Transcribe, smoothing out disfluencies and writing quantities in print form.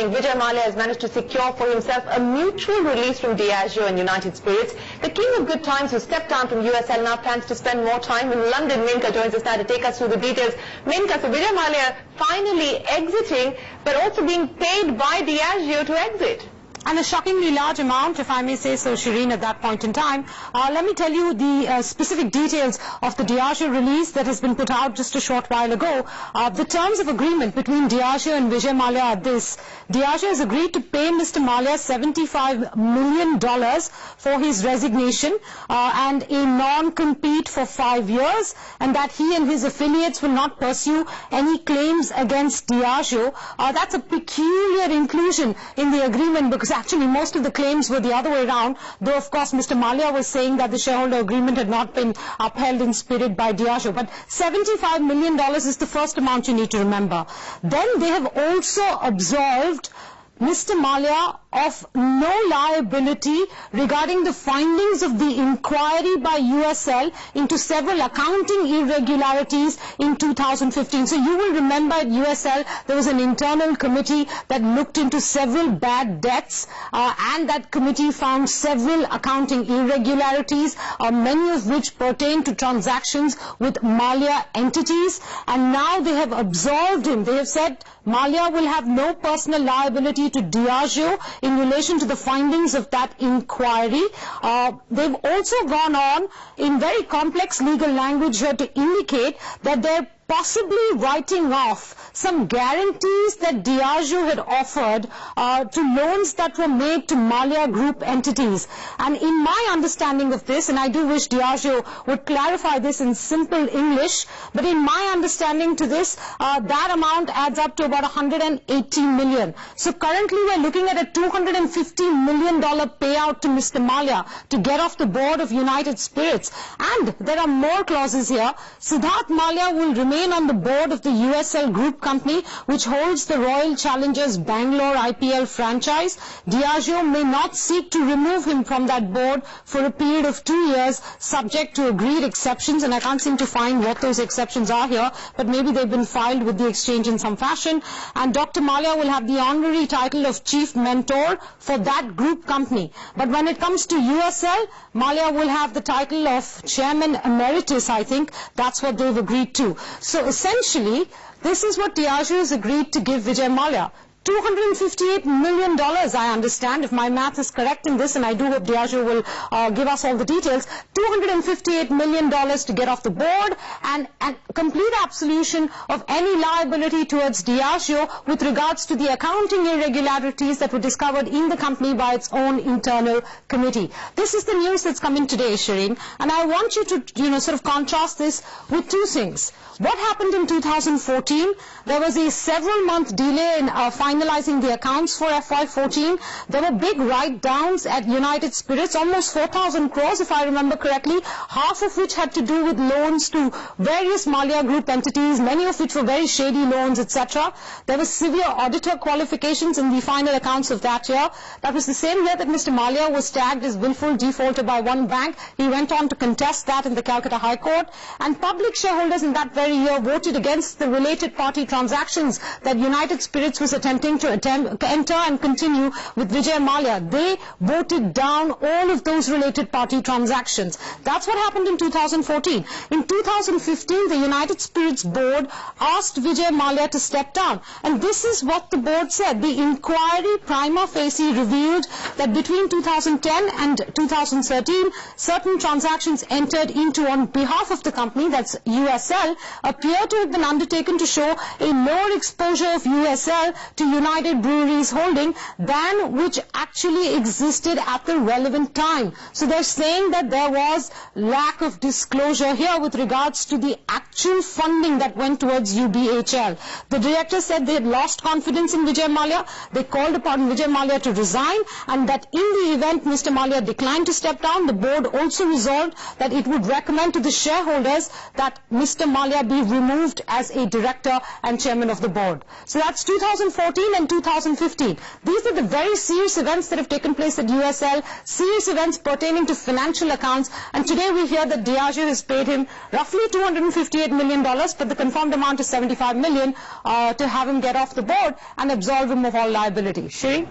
morning, Vijay Mallya has managed to secure for himself a mutual release from Diageo and United Spirits. The king of good times, who stepped down from USL, now plans to spend more time in London. Menka joins us now to take us through the details. Menka, so Vijay Mallya finally exiting, but also being paid by Diageo to exit. And a shockingly large amount, if I may say so, Shireen, at that point in time. Let me tell you the specific details of the Diageo release that has been put out just a short while ago. The terms of agreement between Diageo and Vijay Mallya are this. Diageo has agreed to pay Mr. Mallya $75 million for his resignation and a non-compete for 5 years, and that he and his affiliates will not pursue any claims against Diageo. That's a peculiar inclusion in the agreement, because actually most of the claims were the other way around, though of course Mr. Mallya was saying that the shareholder agreement had not been upheld in spirit by Diageo. But $75 million is the first amount you need to remember. Then they have also absolved Mr. Mallya of no liability regarding the findings of the inquiry by USL into several accounting irregularities in 2015. So you will remember at USL there was an internal committee that looked into several bad debts and that committee found several accounting irregularities, many of which pertain to transactions with Mallya entities, and now they have absolved him. They have said Mallya will have no personal liability to Diageo in relation to the findings of that inquiry. They've also gone on in very complex legal language here to indicate that they're possibly writing off some guarantees that Diageo had offered to loans that were made to Mallya Group entities. And in my understanding of this, and I do wish Diageo would clarify this in simple English, but in my understanding to this, that amount adds up to about $180 million. So currently we're looking at a $250 million payout to Mr. Mallya to get off the board of United Spirits. And there are more clauses here. Siddharth Mallya will remain on the board of the USL Group company, which holds the Royal Challengers Bangalore IPL franchise. Diageo may not seek to remove him from that board for a period of 2 years, subject to agreed exceptions, and I can't seem to find what those exceptions are here, but maybe they've been filed with the exchange in some fashion. And Dr. Mallya will have the honorary title of Chief Mentor for that group company. But when it comes to USL, Mallya will have the title of Chairman Emeritus, I think. That's what they've agreed to. So essentially, this is what Diageo has agreed to give Vijay Mallya. $258 million, I understand, if my math is correct in this, and I do hope Diageo will give us all the details. $258 million to get off the board and complete absolution of any liability towards Diageo with regards to the accounting irregularities that were discovered in the company by its own internal committee. This is the news that's come in today, Shireen, and I want you to sort of contrast this with two things. What happened in 2014? There was a several-month delay in finalizing the accounts for FY14. There were big write-downs at United Spirits, almost 4,000 crores, if I remember correctly, half of which had to do with loans to various Mallya Group entities, many of which were very shady loans, etc. There were severe auditor qualifications in the final accounts of that year. That was the same year that Mr. Mallya was tagged as willful defaulter by one bank. He went on to contest that in the Calcutta High Court, and public shareholders in that very year voted against the related party transactions that United Spirits was attempting to enter and continue with Vijay Mallya. They voted down all of those related party transactions. That's what happened in 2014. In 2015, the United Spirits board asked Vijay Mallya to step down, and this is what the board said. The inquiry prima facie revealed that between 2010 and 2013, certain transactions entered into on behalf of the company, that's USL, appear to have been undertaken to show a lower exposure of USL to United Breweries Holding than which actually existed at the relevant time. So they're saying that there was lack of disclosure here with regards to the actual funding that went towards UBHL. The director said they had lost confidence in Vijay Mallya. They called upon Vijay Mallya to resign, and that in the event Mr. Mallya declined to step down, the board also resolved that it would recommend to the shareholders that Mr. Mallya be removed as a director and chairman of the board. So that's 2014. 2014 and 2015. These are the very serious events that have taken place at USL, serious events pertaining to financial accounts, and today we hear that Diageo has paid him roughly $258 million, but the confirmed amount is $75 million to have him get off the board and absolve him of all liability. Shireen?